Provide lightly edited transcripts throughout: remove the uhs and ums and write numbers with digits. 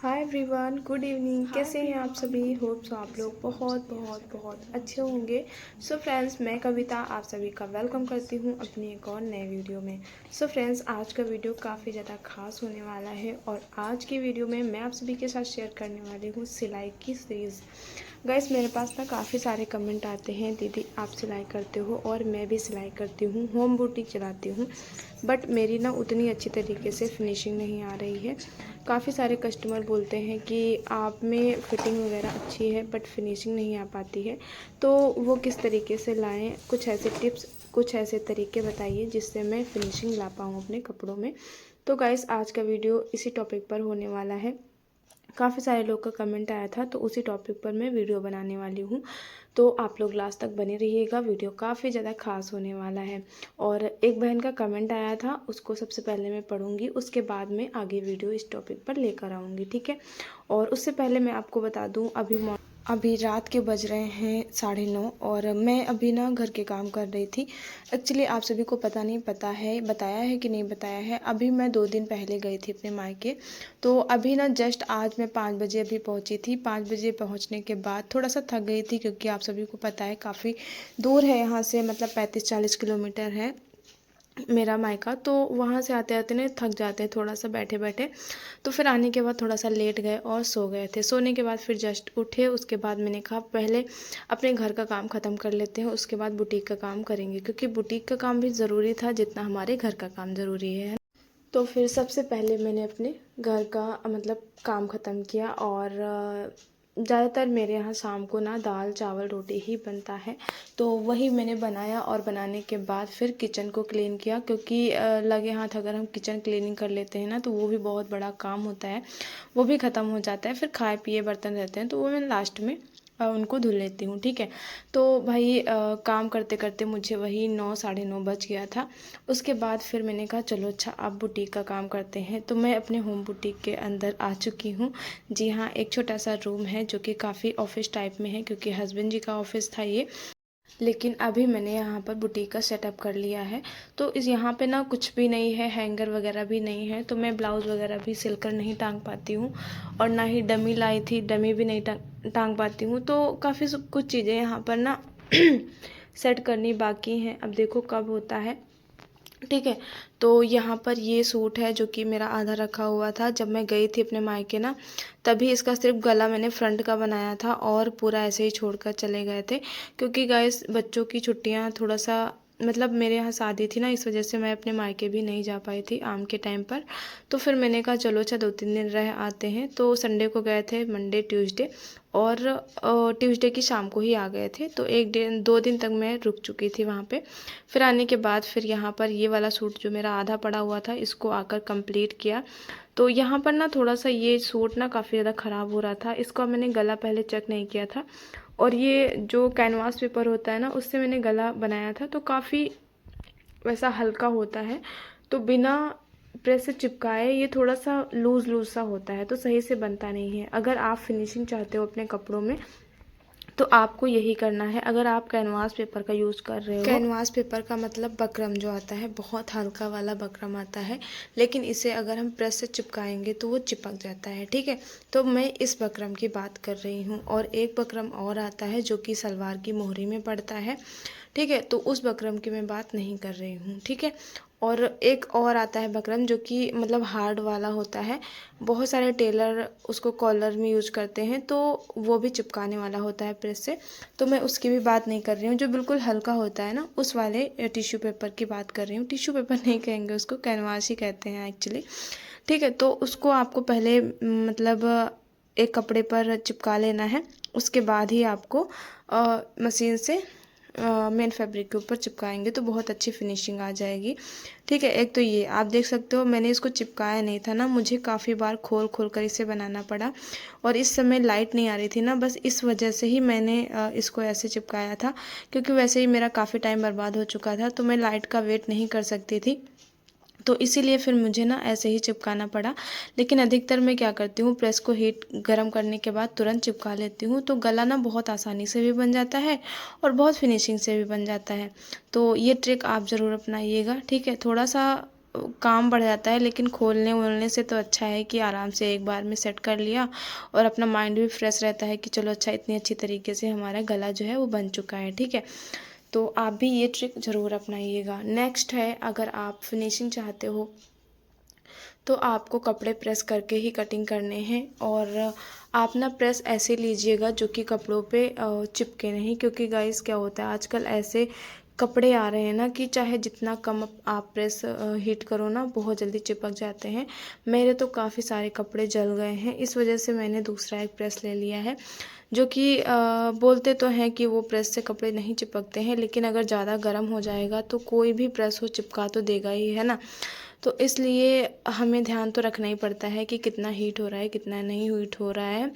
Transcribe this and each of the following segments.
Hi everyone, good evening. कैसे हैं आप सभी? होप सो आप लोग बहुत बहुत बहुत अच्छे होंगे। सो फ्रेंड्स, मैं कविता आप सभी का वेलकम करती हूँ अपनी एक और नए वीडियो में। सो फ्रेंड्स, आज का वीडियो काफ़ी ज़्यादा खास होने वाला है और आज की वीडियो में मैं आप सभी के साथ शेयर करने वाली हूँ सिलाई की सीरीज़। गाइस, मेरे पास ना काफ़ी सारे कमेंट आते हैं, दीदी आप सिलाई करते हो और मैं भी सिलाई करती हूँ, होम बुटीक चलाती हूँ, बट मेरी ना उतनी अच्छी तरीके से फिनिशिंग नहीं आ रही है। काफ़ी सारे कस्टमर बोलते हैं कि आप में फिटिंग वगैरह अच्छी है बट फिनिशिंग नहीं आ पाती है, तो वो किस तरीके से लाएं? कुछ ऐसे टिप्स, कुछ ऐसे तरीके बताइए जिससे मैं फिनिशिंग ला पाऊँ अपने कपड़ों में। तो गाइस, आज का वीडियो इसी टॉपिक पर होने वाला है। काफ़ी सारे लोग का कमेंट आया था, तो उसी टॉपिक पर मैं वीडियो बनाने वाली हूँ। तो आप लोग लास्ट तक बने रहिएगा, वीडियो काफ़ी ज़्यादा खास होने वाला है। और एक बहन का कमेंट आया था, उसको सबसे पहले मैं पढ़ूंगी, उसके बाद में आगे वीडियो इस टॉपिक पर लेकर आऊँगी, ठीक है। और उससे पहले मैं आपको बता दूँ, अभी रात के बज रहे हैं 9:30 और मैं अभी ना घर के काम कर रही थी। एक्चुअली आप सभी को पता नहीं पता है, बताया है कि नहीं बताया है, अभी मैं 2 दिन पहले गई थी अपने मायके। तो अभी ना जस्ट आज मैं 5 बजे अभी पहुंची थी। 5 बजे पहुंचने के बाद थोड़ा सा थक गई थी, क्योंकि आप सभी को पता है काफ़ी दूर है यहाँ से, मतलब 35-40 किलोमीटर है मेरा मायका। तो वहाँ से आते आते ना थक जाते हैं थोड़ा सा बैठे बैठे। तो फिर आने के बाद थोड़ा सा लेट गए और सो गए थे। सोने के बाद फिर जस्ट उठे, उसके बाद मैंने कहा पहले अपने घर का काम ख़त्म कर लेते हैं, उसके बाद बुटीक का काम करेंगे, क्योंकि बुटीक का काम भी ज़रूरी था जितना हमारे घर का काम ज़रूरी है। तो फिर सबसे पहले मैंने अपने घर का मतलब काम ख़त्म किया। और ज़्यादातर मेरे यहाँ शाम को ना दाल चावल रोटी ही बनता है, तो वही मैंने बनाया। और बनाने के बाद फिर किचन को क्लीन किया, क्योंकि लगे हाथ अगर हम किचन क्लीनिंग कर लेते हैं ना, तो वो भी बहुत बड़ा काम होता है, वो भी ख़त्म हो जाता है। फिर खाए पिए बर्तन रहते हैं, तो वो मैं लास्ट में उनको धुल लेती हूँ, ठीक है। तो भाई काम करते करते मुझे वही 9 साढ़े 9 बज गया था। उसके बाद फिर मैंने कहा चलो अच्छा अब बुटीक का काम करते हैं। तो मैं अपने होम बुटीक के अंदर आ चुकी हूँ। जी हाँ, एक छोटा सा रूम है जो कि काफ़ी ऑफिस टाइप में है, क्योंकि हस्बैंड जी का ऑफिस था ये, लेकिन अभी मैंने यहाँ पर बुटीक का सेटअप कर लिया है। तो इस यहाँ पे ना कुछ भी नहीं है, हैंगर वगैरह भी नहीं है, तो मैं ब्लाउज़ वगैरह भी सिलकर नहीं टांग पाती हूँ। और ना ही डमी लाई थी, डमी भी नहीं टांग पाती हूँ। तो काफ़ी सब कुछ चीज़ें यहाँ पर ना सेट करनी बाकी हैं, अब देखो कब होता है, ठीक है। तो यहाँ पर ये सूट है जो कि मेरा आधा रखा हुआ था जब मैं गई थी अपने मायके ना, तभी इसका सिर्फ गला मैंने फ्रंट का बनाया था और पूरा ऐसे ही छोड़कर चले गए थे, क्योंकि गाइस बच्चों की छुट्टियाँ थोड़ा सा, मतलब मेरे यहाँ शादी थी ना, इस वजह से मैं अपने मायके भी नहीं जा पाई थी आम के टाइम पर। तो फिर मैंने कहा चलो अच्छा 2-3 दिन रह आते हैं। तो संडे को गए थे, मंडे ट्यूसडे, और ट्यूसडे की शाम को ही आ गए थे। तो 1 दिन 2 दिन तक मैं रुक चुकी थी वहाँ पे। फिर आने के बाद फिर यहाँ पर ये वाला सूट जो मेरा आधा पड़ा हुआ था, इसको आकर कंप्लीट किया। तो यहाँ पर ना थोड़ा सा ये सूट ना काफ़ी ज़्यादा ख़राब हो रहा था, इसका मैंने गला पहले चेक नहीं किया था। और ये जो कैनवास पेपर होता है ना, उससे मैंने गला बनाया था, तो काफ़ी वैसा हल्का होता है, तो बिना प्रेस से चिपकाए ये थोड़ा सा लूज़ लूज़ सा होता है, तो सही से बनता नहीं है। अगर आप फिनिशिंग चाहते हो अपने कपड़ों में, तो आपको यही करना है। अगर आप कैनवास पेपर का यूज़ कर रहे हो, कैनवास पेपर का मतलब बकरम जो आता है, बहुत हल्का वाला बकरम आता है, लेकिन इसे अगर हम प्रेस से चिपकाएंगे तो वो चिपक जाता है, ठीक है। तो मैं इस बकरम की बात कर रही हूँ। और एक बकरम और आता है जो कि सलवार की मोहरी में पड़ता है, ठीक है, तो उस बकरम की मैं बात नहीं कर रही हूँ, ठीक है। और एक और आता है बकरम जो कि मतलब हार्ड वाला होता है, बहुत सारे टेलर उसको कॉलर में यूज करते हैं, तो वो भी चिपकाने वाला होता है प्रेस से। तो मैं उसकी भी बात नहीं कर रही हूँ, जो बिल्कुल हल्का होता है ना, उस वाले टिश्यू पेपर की बात कर रही हूँ। टिश्यू पेपर नहीं कहेंगे उसको, कैनवास ही कहते हैं एक्चुअली, ठीक है। तो उसको आपको पहले मतलब एक कपड़े पर चिपका लेना है, उसके बाद ही आपको मशीन से मेन फैब्रिक के ऊपर चिपकाएंगे तो बहुत अच्छी फिनिशिंग आ जाएगी, ठीक है। एक तो ये आप देख सकते हो, मैंने इसको चिपकाया नहीं था ना, मुझे काफ़ी बार खोल खोल कर इसे बनाना पड़ा। और इस समय लाइट नहीं आ रही थी ना, बस इस वजह से ही मैंने इसको ऐसे चिपकाया था, क्योंकि वैसे ही मेरा काफ़ी टाइम बर्बाद हो चुका था, तो मैं लाइट का वेट नहीं कर सकती थी, तो इसीलिए फिर मुझे ना ऐसे ही चिपकाना पड़ा। लेकिन अधिकतर मैं क्या करती हूँ, प्रेस को हीट गर्म करने के बाद तुरंत चिपका लेती हूँ, तो गला ना बहुत आसानी से भी बन जाता है और बहुत फिनिशिंग से भी बन जाता है। तो ये ट्रिक आप ज़रूर अपनाइएगा, ठीक है। थोड़ा सा काम बढ़ जाता है, लेकिन खोलने वोलने से तो अच्छा है कि आराम से एक बार में सेट कर लिया और अपना माइंड भी फ्रेश रहता है कि चलो अच्छा इतनी अच्छी तरीके से हमारा गला जो है वो बन चुका है। ठीक है, तो आप भी ये ट्रिक ज़रूर अपनाइएगा। नेक्स्ट है, अगर आप फिनिशिंग चाहते हो तो आपको कपड़े प्रेस करके ही कटिंग करने हैं, और आप ना प्रेस ऐसे लीजिएगा जो कि कपड़ों पे चिपके नहीं, क्योंकि गाइस क्या होता है आजकल ऐसे कपड़े आ रहे हैं ना कि चाहे जितना कम आप प्रेस हीट करो ना, बहुत जल्दी चिपक जाते हैं। मेरे तो काफ़ी सारे कपड़े जल गए हैं, इस वजह से मैंने दूसरा एक प्रेस ले लिया है, जो कि बोलते तो हैं कि वो प्रेस से कपड़े नहीं चिपकते हैं, लेकिन अगर ज़्यादा गर्म हो जाएगा तो कोई भी प्रेस हो चिपका तो देगा ही, है ना। तो इसलिए हमें ध्यान तो रखना ही पड़ता है कि कितना हीट हो रहा है, कितना नहीं हीट हो रहा है,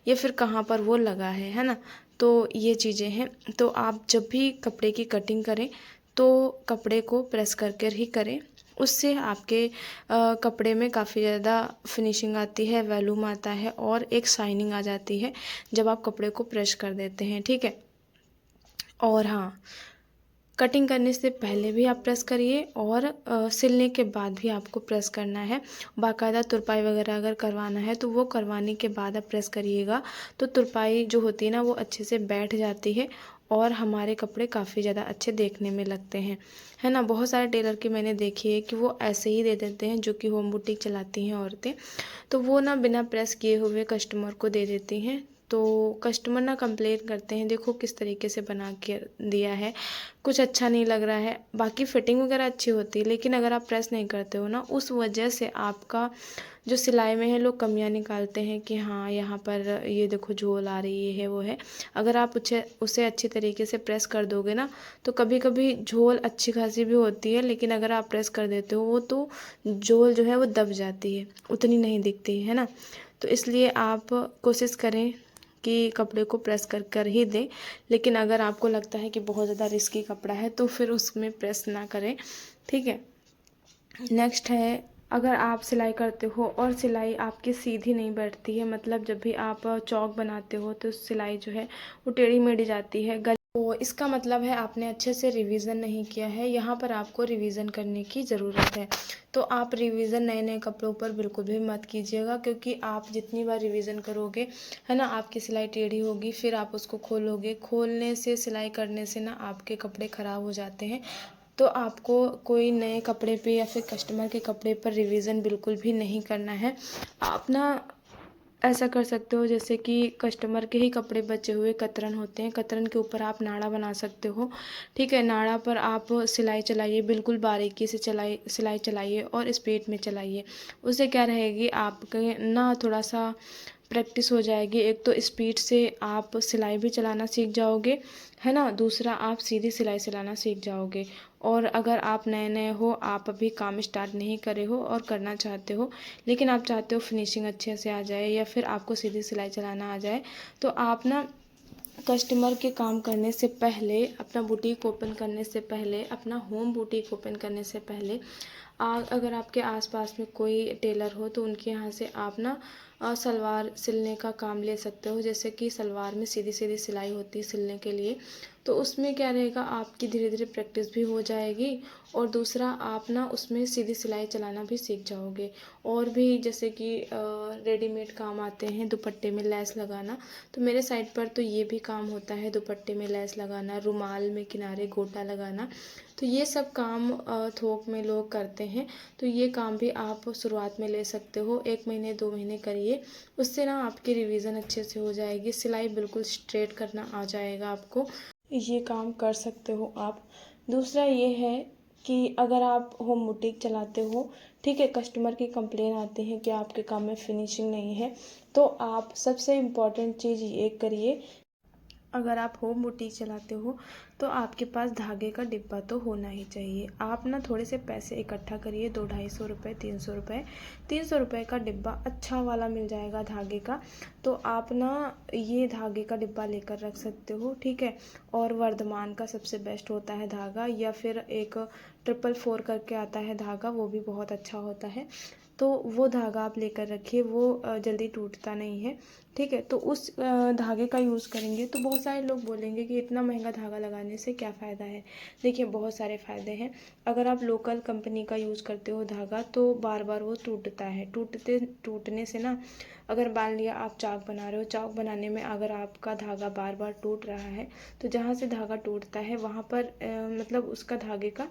या फिर कहाँ पर वो लगा है ना। तो ये चीज़ें हैं। तो आप जब भी कपड़े की कटिंग करें तो कपड़े को प्रेस करके ही करें, उससे आपके कपड़े में काफ़ी ज़्यादा फिनिशिंग आती है, वॉल्यूम आता है और एक शाइनिंग आ जाती है जब आप कपड़े को प्रेस कर देते हैं। ठीक है, और हाँ, कटिंग करने से पहले भी आप प्रेस करिए और सिलने के बाद भी आपको प्रेस करना है। बाकायदा तुरपाई वगैरह अगर करवाना है तो वो करवाने के बाद आप प्रेस करिएगा, तो तुरपाई जो होती है ना वो अच्छे से बैठ जाती है और हमारे कपड़े काफ़ी ज़्यादा अच्छे देखने में लगते हैं, है ना। बहुत सारे टेलर के मैंने देखी है कि वो ऐसे ही दे देते हैं, जो कि होम बुटीक चलाती हैं औरतें, तो वो ना बिना प्रेस किए हुए कस्टमर को दे देती हैं। तो कस्टमर ना कंप्लेन करते हैं, देखो किस तरीके से बना के दिया है, कुछ अच्छा नहीं लग रहा है। बाकी फिटिंग वगैरह अच्छी होती है, लेकिन अगर आप प्रेस नहीं करते हो ना, उस वजह से आपका जो सिलाई में है लोग कमियां निकालते हैं कि हाँ यहाँ पर ये देखो झोल आ रही है, वो है। अगर आप उसे अच्छी तरीके से प्रेस कर दोगे ना, तो कभी कभी झोल अच्छी खासी भी होती है, लेकिन अगर आप प्रेस कर देते हो वो तो झोल जो है वो दब जाती है, उतनी नहीं दिखती है ना। तो इसलिए आप कोशिश करें कि कपड़े को प्रेस कर कर ही दें, लेकिन अगर आपको लगता है कि बहुत ज़्यादा रिस्की कपड़ा है तो फिर उसमें प्रेस ना करें। ठीक है, नेक्स्ट है, अगर आप सिलाई करते हो और सिलाई आपकी सीधी नहीं बैठती है, मतलब जब भी आप चौक बनाते हो तो सिलाई जो है वो टेढ़ी मेढ़ी जाती है, तो इसका मतलब है आपने अच्छे से रिवीजन नहीं किया है। यहाँ पर आपको रिवीजन करने की ज़रूरत है। तो आप रिवीजन नए नए कपड़ों पर बिल्कुल भी मत कीजिएगा, क्योंकि आप जितनी बार रिवीजन करोगे, है ना, आपकी सिलाई टेढ़ी होगी, फिर आप उसको खोलोगे, खोलने से सिलाई करने से ना आपके कपड़े ख़राब हो जाते हैं। तो आपको कोई नए कपड़े पे या फिर कस्टमर के कपड़े पर रिवीजन बिल्कुल भी नहीं करना है। आप ना ऐसा कर सकते हो, जैसे कि कस्टमर के ही कपड़े बचे हुए कतरन होते हैं, कतरन के ऊपर आप नाड़ा बना सकते हो। ठीक है, नाड़ा पर आप सिलाई चलाइए, बिल्कुल बारीकी से सिलाई चलाइए और स्पीड में चलाइए। उससे क्या रहेगी, आपके ना थोड़ा सा प्रैक्टिस हो जाएगी। एक तो स्पीड से आप सिलाई भी चलाना सीख जाओगे, है ना, दूसरा आप सीधी सिलाई चलाना सीख जाओगे। और अगर आप नए नए हो, आप अभी काम स्टार्ट नहीं करे हो और करना चाहते हो, लेकिन आप चाहते हो फिनिशिंग अच्छे से आ जाए या फिर आपको सीधी सिलाई चलाना आ जाए, तो आप ना कस्टमर के काम करने से पहले, अपना बुटीक ओपन करने से पहले, अपना होम बुटीक ओपन करने से पहले, अगर आपके आसपास में कोई टेलर हो तो उनके यहाँ से आप ना सलवार सिलने का काम ले सकते हो। जैसे कि सलवार में सीधी सीधी सिलाई होती है सिलने के लिए, तो उसमें क्या रहेगा, आपकी धीरे धीरे प्रैक्टिस भी हो जाएगी, और दूसरा आप ना उसमें सीधी सिलाई चलाना भी सीख जाओगे। और भी जैसे कि रेडीमेड काम आते हैं, दुपट्टे में लेस लगाना, तो मेरे साइड पर तो ये भी काम होता है, दुपट्टे में लेस लगाना, रुमाल में किनारे गोटा लगाना, तो ये सब काम थोक में लोग करते हैं। तो ये काम भी आप शुरुआत में ले सकते हो, 1 महीने 2 महीने करिए, उससे ना आपकी रिवीजन अच्छे से हो जाएगी, सिलाई बिल्कुल स्ट्रेट करना आ जाएगा आपको। ये काम कर सकते हो आप। दूसरा ये है कि अगर आप होम बुटीक चलाते हो, ठीक है, कस्टमर की कंप्लेन आती है कि आपके काम में फिनिशिंग नहीं है, तो आप सबसे इम्पॉर्टेंट चीज़ ये करिए, अगर आप होम बुटीक चलाते हो तो आपके पास धागे का डिब्बा तो होना ही चाहिए। आप ना थोड़े से पैसे इकट्ठा करिए, 200-250 रुपये, 300 रुपये, 300 रुपये का डिब्बा अच्छा वाला मिल जाएगा धागे का, तो आप ना ये धागे का डिब्बा लेकर रख सकते हो। ठीक है, और वर्धमान का सबसे बेस्ट होता है धागा, या फिर एक 444 करके आता है धागा, वो भी बहुत अच्छा होता है। तो वो धागा आप लेकर रखिए, वो जल्दी टूटता नहीं है, ठीक है। तो उस धागे का यूज़ करेंगे। तो बहुत सारे लोग बोलेंगे कि इतना महंगा धागा लगाने से क्या फ़ायदा है। देखिए बहुत सारे फ़ायदे हैं। अगर आप लोकल कंपनी का यूज़ करते हो धागा तो बार बार वो टूटता है। टूटने से ना, अगर मान लिया आप चाक बना रहे हो, चाक बनाने में अगर आपका धागा बार बार टूट रहा है तो जहाँ से धागा टूटता है वहाँ पर मतलब उसका धागे का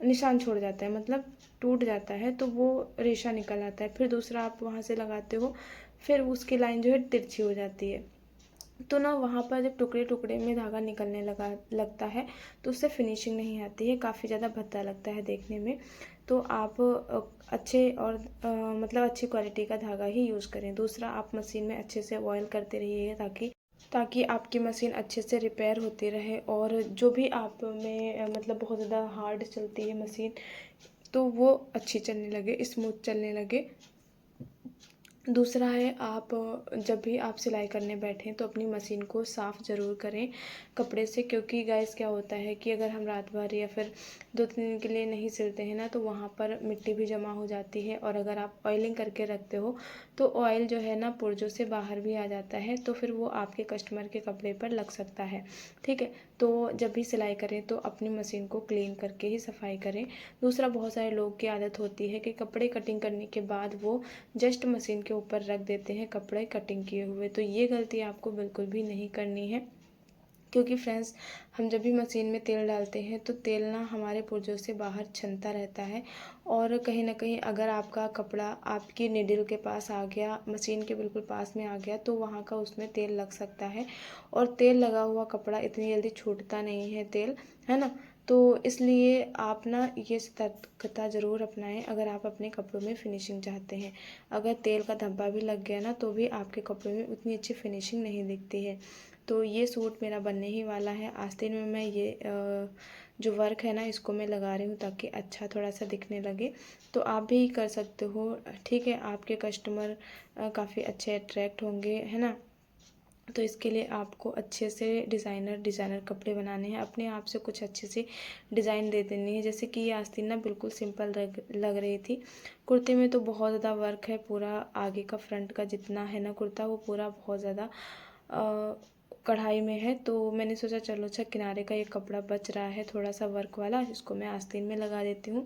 निशान छोड़ जाता है, मतलब टूट जाता है, तो वो रेशा निकल आता है। फिर दूसरा आप वहाँ से लगाते हो, फिर उसकी लाइन जो है तिरछी हो जाती है। तो ना वहाँ पर जब टुकड़े टुकड़े में धागा निकलने लगता है तो उससे फिनिशिंग नहीं आती है, काफ़ी ज़्यादा भद्दा लगता है देखने में। तो आप अच्छे और मतलब अच्छी क्वालिटी का धागा ही यूज़ करें। दूसरा, आप मशीन में अच्छे से ऑयल करते रहिए ताकि आपकी मशीन अच्छे से रिपेयर होती रहे, और जो भी आप में मतलब बहुत ज़्यादा हार्ड चलती है मशीन तो वो अच्छी चलने लगे, स्मूथ चलने लगे। दूसरा है, आप जब भी आप सिलाई करने बैठें तो अपनी मशीन को साफ़ ज़रूर करें कपड़े से, क्योंकि गाइस क्या होता है कि अगर हम रात भर या फिर 2-3 दिन के लिए नहीं सिलते हैं ना तो वहाँ पर मिट्टी भी जमा हो जाती है, और अगर आप ऑयलिंग करके रखते हो तो ऑयल जो है ना पुर्जों से बाहर भी आ जाता है, तो फिर वो आपके कस्टमर के कपड़े पर लग सकता है, ठीक है। तो जब भी सिलाई करें तो अपनी मशीन को क्लीन करके ही सफाई करें। दूसरा, बहुत सारे लोग की आदत होती है कि कपड़े कटिंग करने के बाद वो जस्ट मशीन के ऊपर रख देते हैं कपड़े कटिंग किए हुए। तो ये गलती आपको बिल्कुल भी नहीं करनी है, क्योंकि फ्रेंड्स हम जब भी मशीन में तेल डालते हैं तो तेल ना हमारे पुर्जों से बाहर छनता रहता है, और कहीं ना कहीं अगर आपका कपड़ा आपकी निडल के पास आ गया, मशीन के बिल्कुल पास में आ गया, तो वहाँ का उसमें तेल लग सकता है, और तेल लगा हुआ कपड़ा इतनी जल्दी छूटता नहीं है तेल, है ना। तो इसलिए आप ना ये सतर्कता ज़रूर अपनाएं अगर आप अपने कपड़ों में फिनिशिंग चाहते हैं। अगर तेल का धब्बा भी लग गया ना तो भी आपके कपड़ों में उतनी अच्छी फिनिशिंग नहीं दिखती है। तो ये सूट मेरा बनने ही वाला है। आस्तीन में मैं ये जो वर्क है ना इसको मैं लगा रही हूँ ताकि अच्छा थोड़ा सा दिखने लगे। तो आप भी कर सकते हो, ठीक है। आपके कस्टमर काफ़ी अच्छे अट्रैक्ट होंगे, है ना। तो इसके लिए आपको अच्छे से डिज़ाइनर कपड़े बनाने हैं, अपने आप से कुछ अच्छे से डिज़ाइन दे देनी है। जैसे कि ये आस्तीन ना बिल्कुल सिंपल लग रही थी, कुर्ते में तो बहुत ज़्यादा वर्क है। पूरा आगे का फ्रंट का जितना है ना कुर्ता वो पूरा बहुत ज़्यादा कढ़ाई में है। तो मैंने सोचा चलो अच्छा किनारे का ये कपड़ा बच रहा है थोड़ा सा वर्क वाला, इसको मैं आस्तीन में लगा देती हूँ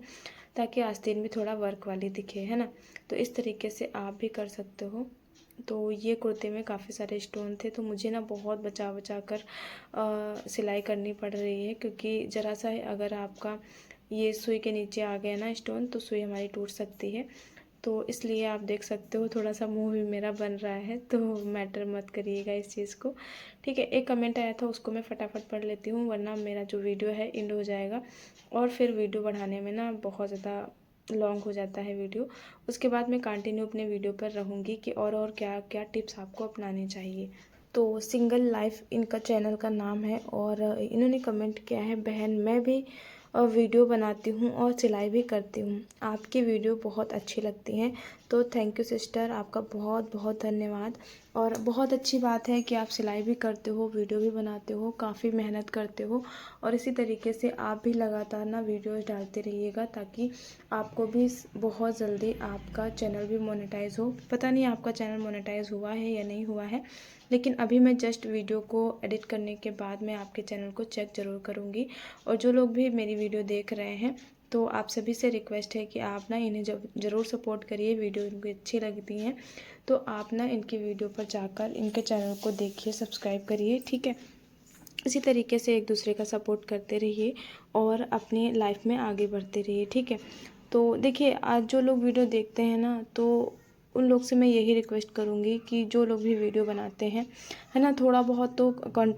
ताकि आस्तीन भी थोड़ा वर्क वाली दिखे, है ना। तो इस तरीके से आप भी कर सकते हो। तो ये कुर्ते में काफ़ी सारे स्टोन थे तो मुझे ना बहुत बचा बचा कर सिलाई करनी पड़ रही है, क्योंकि ज़रा सा अगर आपका ये सुई के नीचे आ गया ना स्टोन तो सुई हमारी टूट सकती है। तो इसलिए आप देख सकते हो थोड़ा सा मुंह भी मेरा बन रहा है, तो मैटर मत करिएगा इस चीज़ को, ठीक है। एक कमेंट आया था उसको मैं फटाफट पढ़ लेती हूँ, वरना मेरा जो वीडियो है एंड हो जाएगा, और फिर वीडियो बढ़ाने में ना बहुत ज़्यादा लॉन्ग हो जाता है वीडियो। उसके बाद मैं कंटिन्यू अपने वीडियो पर रहूँगी कि और क्या क्या टिप्स आपको अपनाने चाहिए। तो सिंगल लाइफ इनका चैनल का नाम है, और इन्होंने कमेंट किया है, बहन मैं भी वीडियो बनाती हूँ और सिलाई भी करती हूँ, आपकी वीडियो बहुत अच्छी लगती हैं। तो थैंक यू सिस्टर, आपका बहुत बहुत धन्यवाद। और बहुत अच्छी बात है कि आप सिलाई भी करते हो, वीडियो भी बनाते हो, काफ़ी मेहनत करते हो, और इसी तरीके से आप भी लगातार ना वीडियोस डालते रहिएगा ताकि आपको भी बहुत जल्दी आपका चैनल भी मोनेटाइज हो। पता नहीं आपका चैनल मोनेटाइज हुआ है या नहीं हुआ है, लेकिन अभी मैं जस्ट वीडियो को एडिट करने के बाद मैं आपके चैनल को चेक ज़रूर करूँगी। और जो लोग भी मेरी वीडियो देख रहे हैं तो आप सभी से रिक्वेस्ट है कि आप ना इन्हें ज़रूर सपोर्ट करिए। वीडियो इनको अच्छी लगती हैं तो आप ना इनकी वीडियो पर जाकर इनके चैनल को देखिए, सब्सक्राइब करिए, ठीक है। इसी तरीके से एक दूसरे का सपोर्ट करते रहिए और अपनी लाइफ में आगे बढ़ते रहिए, ठीक है। तो देखिए आज जो लोग वीडियो देखते हैं ना तो उन लोग से मैं यही रिक्वेस्ट करूँगी कि जो लोग भी वीडियो बनाते हैं, है ना, थोड़ा बहुत तो कंट्री